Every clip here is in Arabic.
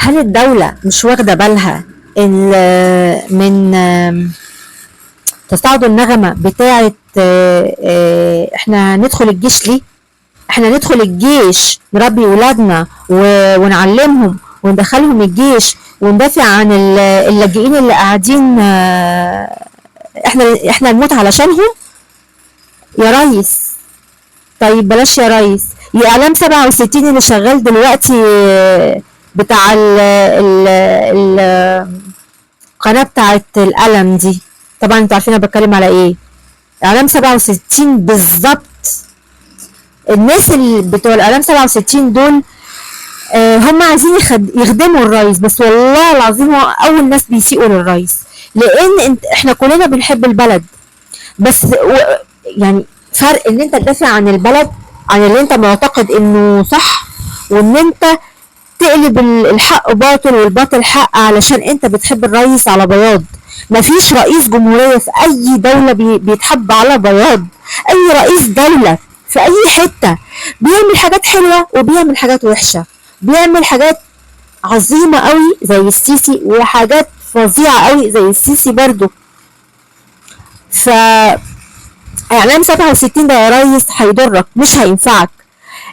هل الدولة مش واخدة بالها من تصاعد النغمة بتاعة احنا ندخل الجيش ليه؟ احنا ندخل الجيش نربي ولادنا ونعلمهم وندخلهم الجيش وندافع عن اللاجئين اللي قاعدين، احنا نموت علشانهم يا ريس. طيب بلاش يا ريس، يا اعلام 67 اللي شغال دلوقتي بتاع القناة بتاعت القلم دي، طبعا انتوا عارفين انا بتكلم على ايه. اعلام 67 بالظبط، الناس اللي بتوع الاعلام 67 دول هم عايزين يخدموا الرئيس، بس والله العظيم هو اول ناس بيسيئوا للرئيس، لان احنا كلنا بنحب البلد، بس يعني فرق ان انت تدافع عن البلد، عن اللي انت معتقد انه صح، وان انت تقلب الحق باطل والباطل حق علشان انت بتحب الرئيس على بياض. مفيش رئيس جمهورية في اي دولة بيتحب على بياض. اي رئيس دولة في اي حتة بيعمل حاجات حلوة وبيعمل حاجات وحشة، بيعمل حاجات عظيمة قوي زي السيسي وحاجات فظيعة قوي زي السيسي برضو. ف اعلام 67 ده يا ريس هيضرك مش هينفعك.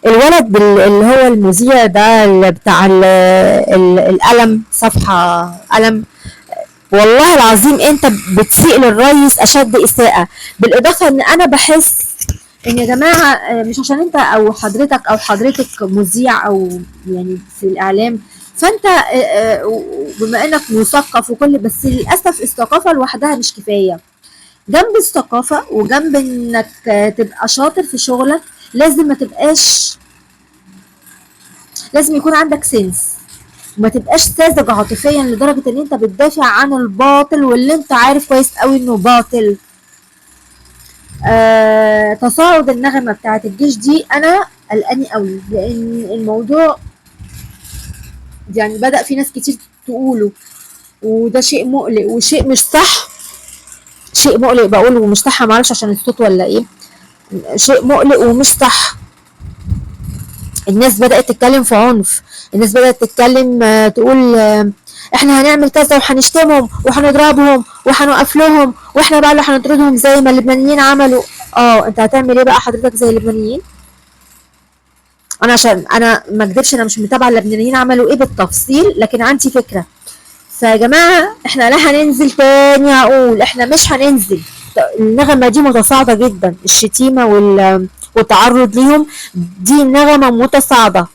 الولد اللي هو المذيع ده اللي بتاع القلم، صفحة قلم، والله العظيم انت بتسيء للريس اشد اساءة. بالاضافة ان انا بحس ان يا جماعة مش عشان انت او حضرتك مذيع او يعني في الاعلام فانت بما انك مثقف وكل، بس للاسف الثقافة لوحدها مش كفاية. جنب الثقافة وجنب انك تبقى شاطر في شغلك لازم يكون عندك سنس، وما تبقاش ساذج عاطفيا لدرجة ان انت بتدافع عن الباطل واللي انت عارف كويس قوي انه باطل. تصاعد النغمة بتاعت الجيش دي انا قلقاني قوي، لان الموضوع يعني بدأ في ناس كتير تقوله، وده شيء مقلق وشيء مش صح. شيء مقلق بقوله ومش صح، معرفش عشان الصوت ولا ايه. شيء مقلق ومش صح. الناس بدأت تتكلم في عنف، الناس بدأت تتكلم تقول احنا هنعمل كذا وهنشتمهم وهنضربهم وهنوقف لهم، واحنا بقى اللي هنطردهم زي ما اللبنانيين عملوا. انت هتعمل ايه بقى حضرتك زي اللبنانيين؟ انا عشان انا ما اكذبش انا مش متابعه اللبنانيين عملوا ايه بالتفصيل، لكن عندي فكره. فيا جماعه احنا لا هننزل تاني، اقول احنا مش هننزل. النغمه دي متصاعده جدا، الشتيمه والتعرض ليهم دي نغمه متصاعده.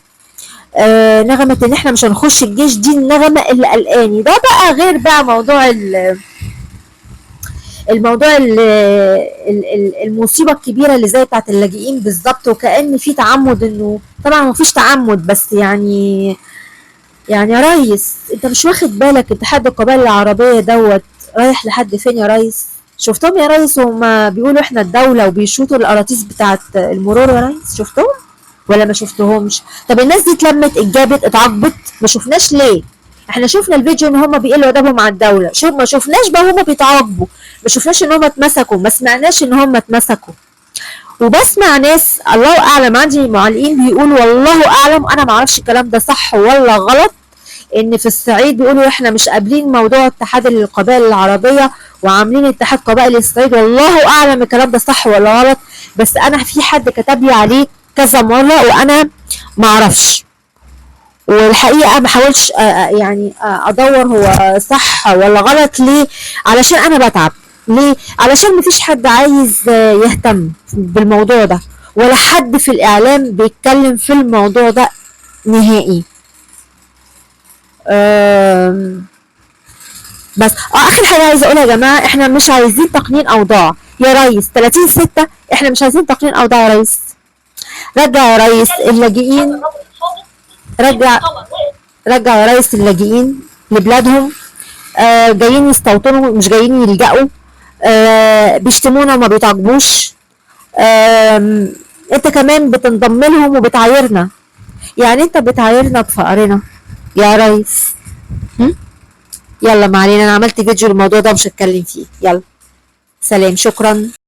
نغمه ان احنا مش هنخش الجيش دي النغمه اللي قلقاني. ده بقى غير بقى الموضوع المصيبه الكبيره اللي زي بتاعت اللاجئين بالظبط، وكأن في تعمد، انه طبعا مفيش تعمد، بس يعني يا ريس انت مش واخد بالك اتحاد القبائل العربيه دوت رايح لحد فين يا ريس؟ شفتهم يا ريس وهما بيقولوا احنا الدوله وبيشوطوا القراطيس بتاعت المرور يا ريس؟ شفتهم ولا ما شفتهمش؟ طب الناس دي اتلمت، اتجابت، اتعاقبت؟ ما شفناش ليه؟ احنا شفنا الفيديو ان هم بيقلوا ادبهم على الدوله، ما شفناش بقى هم بيتعاقبوا، ما شفناش ان هم اتمسكوا، ما سمعناش ان هم اتمسكوا. وبسمع ناس الله اعلم، عندي معلقين بيقولوا والله اعلم، انا ما اعرفش الكلام ده صح ولا غلط، ان في الصعيد بيقولوا احنا مش قابلين موضوع اتحاد القبائل العربيه وعاملين اتحاد قبائل الصعيد. والله اعلم الكلام ده صح ولا غلط، بس انا في حد كتب لي عليه كذا مره وانا ما اعرفش، والحقيقه ما حاولش يعني ادور هو صح ولا غلط. ليه؟ علشان انا بتعب. ليه؟ علشان مفيش حد عايز يهتم بالموضوع ده، ولا حد في الاعلام بيتكلم في الموضوع ده نهائي. بس اخر حاجه عايزه اقولها يا جماعه، احنا مش عايزين تقنين اوضاع يا ريس. 30/6 احنا مش عايزين تقنين اوضاع يا ريس. رجع يا ريس اللاجئين، رجع يا ريس اللاجئين لبلادهم. جايين يستوطنوا مش جايين يلجأوا. بيشتمونا وما بيتعاقبوش. انت كمان بتنضم لهم وبتعايرنا، يعني انت بتعايرنا بفقرنا يا ريس. يلا ما علينا، انا عملت فيديو الموضوع ده مش هتكلم فيه. يلا سلام، شكرا.